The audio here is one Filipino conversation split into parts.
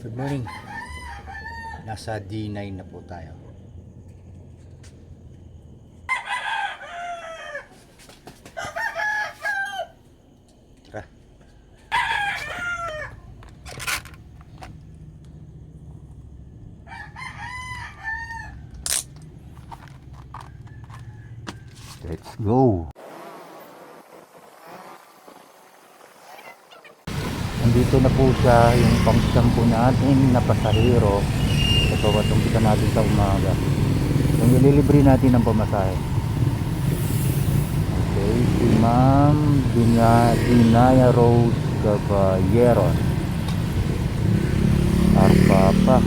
Good morning. Nasa D9 na po tayo. Tara. Let's go. Nandito na po siya, yung pang-shampoo natin na pasahero. Ito, umpisa natin sa umaga. Yung ililibre natin ng pamasahe. Okay, si Ma'am Dinaya Rose Caballero. Arpapa.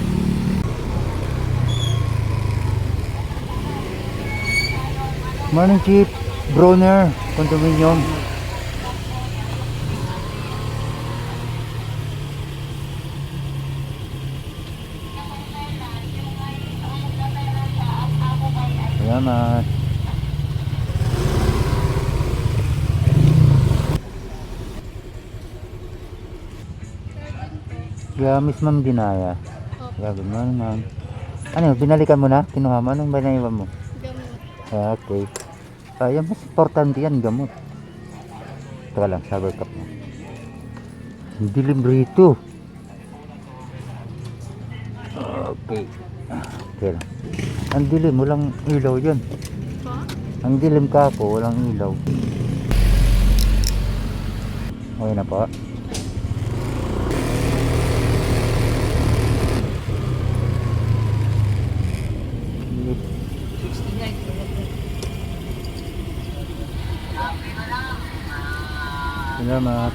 Morning, Chief Broner, Condominium. Salamat. Yeah, Miss Ma'am Dinaya. Yeah, good morning, ma'am. Ano, binalikan mo na? Kinuha mo? Anong binaiwan mo? Gamot. Ah, okay. Yung mas importante yan, gamot. Teka lang, shower cup mo. Ang dilim rito. Okay. Okay lang. Ang dilim, walang ilaw yun. Pa? Ang dilim ka ako, walang ilaw. Okay na po. Salamat.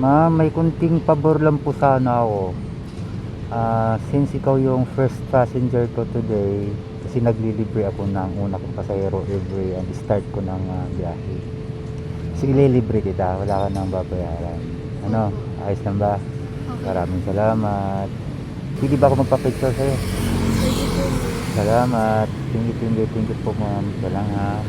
Ma'am, may kunting pabor lang po sana ako. Since ikaw yung first passenger ko today, kasi naglilibre ako ng una kong pasahero every start ko ng biyahe. Sige, lilibre kita, wala ka nang babayaran. Ano, ayos lang ba? Maraming salamat. Pwede ba ako magpa-picture sa'yo? Salamat. Thank you po, ma'am. Salamat.